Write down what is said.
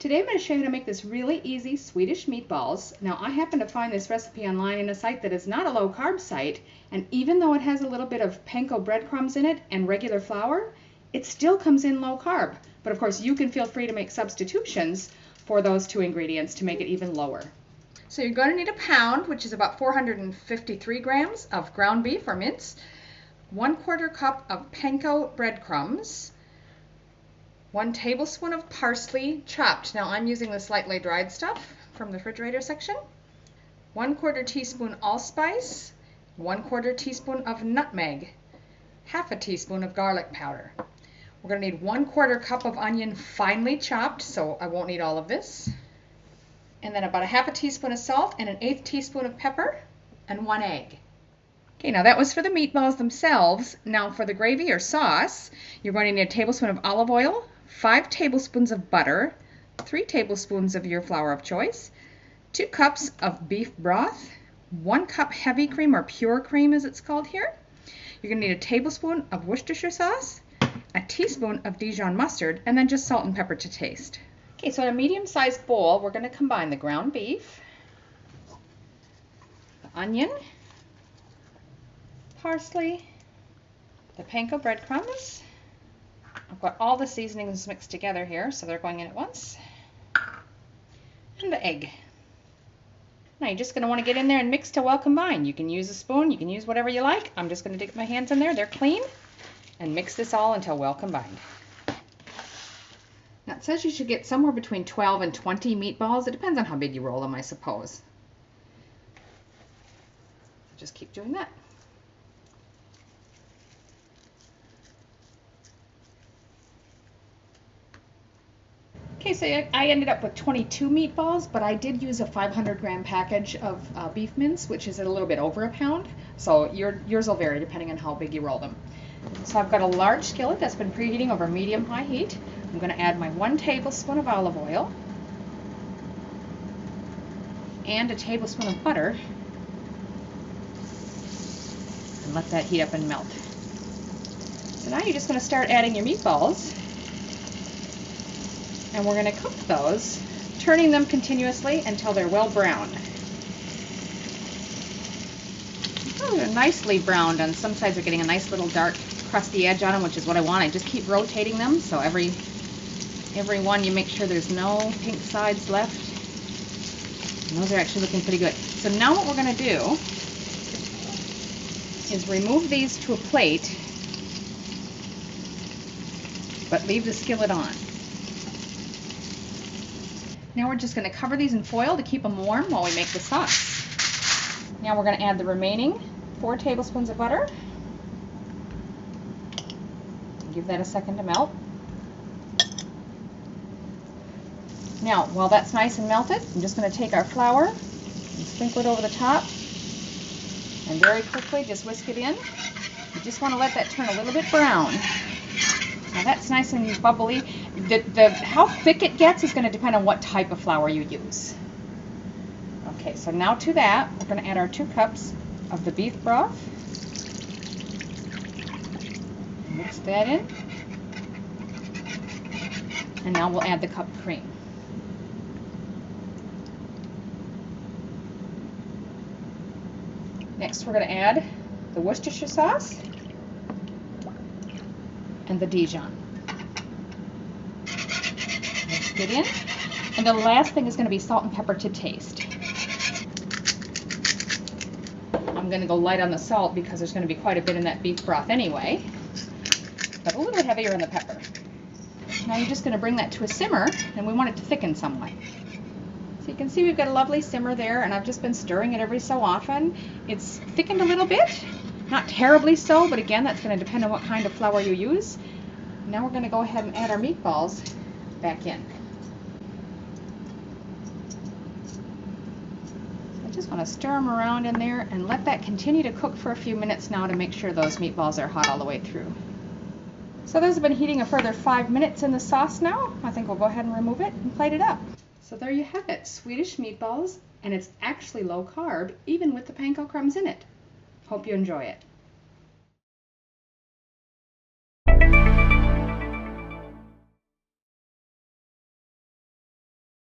Today I'm going to show you how to make this really easy Swedish meatballs. Now I happen to find this recipe online in a site that is not a low-carb site, and even though it has a little bit of panko breadcrumbs in it and regular flour, it still comes in low-carb. But of course you can feel free to make substitutions for those two ingredients to make it even lower. So you're going to need a pound, which is about 453 grams of ground beef or mince, 1/4 cup of panko breadcrumbs, 1 tablespoon of parsley chopped. Now I'm using the slightly dried stuff from the refrigerator section. 1/4 teaspoon allspice, 1/4 teaspoon of nutmeg, 1/2 teaspoon of garlic powder. We're going to need 1/4 cup of onion finely chopped, so I won't need all of this. And then about 1/2 teaspoon of salt and 1/8 teaspoon of pepper and 1 egg. Okay, now that was for the meatballs themselves. Now for the gravy or sauce, you're going to need a tablespoon of olive oil, 5 tablespoons of butter, 3 tablespoons of your flour of choice, 2 cups of beef broth, 1 cup heavy cream or pure cream as it's called here. You're going to need a tablespoon of Worcestershire sauce, a teaspoon of Dijon mustard, and then just salt and pepper to taste. Okay, so in a medium-sized bowl, we're going to combine the ground beef, the onion, parsley, the panko breadcrumbs. I've got all the seasonings mixed together here, so they're going in at once. And the egg. Now you're just going to want to get in there and mix till well combined. You can use a spoon, you can use whatever you like. I'm just going to dig my hands in there, they're clean, and mix this all until well combined. Now it says you should get somewhere between 12 and 20 meatballs. It depends on how big you roll them, I suppose. Just keep doing that. Okay, so I ended up with 22 meatballs, but I did use a 500-gram package of beef mince, which is a little bit over a pound. So yours will vary depending on how big you roll them. So I've got a large skillet that's been preheating over medium-high heat. I'm going to add my 1 tablespoon of olive oil and a tablespoon of butter, and let that heat up and melt. So now you're just going to start adding your meatballs. And we're going to cook those, turning them continuously until they're well browned. Oh, they're nicely browned. On some sides they're getting a nice little dark crusty edge on them, which is what I want. I just keep rotating them, so every one you make sure there's no pink sides left. And those are actually looking pretty good. So now what we're going to do is remove these to a plate, but leave the skillet on. Now we're just going to cover these in foil to keep them warm while we make the sauce. Now we're going to add the remaining 4 tablespoons of butter. Give that a second to melt. Now, while that's nice and melted, I'm just going to take our flour and sprinkle it over the top, and very quickly just whisk it in. You just want to let that turn a little bit brown. Now that's nice and bubbly. How thick it gets is going to depend on what type of flour you use. Okay, so now to that, we're going to add our 2 cups of the beef broth. Mix that in. And now we'll add the cup of cream. Next we're going to add the Worcestershire sauce and the Dijon. Mix it in. And the last thing is going to be salt and pepper to taste. I'm going to go light on the salt because there's going to be quite a bit in that beef broth anyway, but a little bit heavier on the pepper. Now you're just going to bring that to a simmer, and we want it to thicken somewhat. So you can see we've got a lovely simmer there, and I've just been stirring it every so often. It's thickened a little bit, not terribly so, but again, that's going to depend on what kind of flour you use. Now we're going to go ahead and add our meatballs back in. I just want to stir them around in there and let that continue to cook for a few minutes now to make sure those meatballs are hot all the way through. So those have been heating a further 5 minutes in the sauce now. I think we'll go ahead and remove it and plate it up. So there you have it, Swedish meatballs, and it's actually low carb, even with the panko crumbs in it. Hope you enjoy it.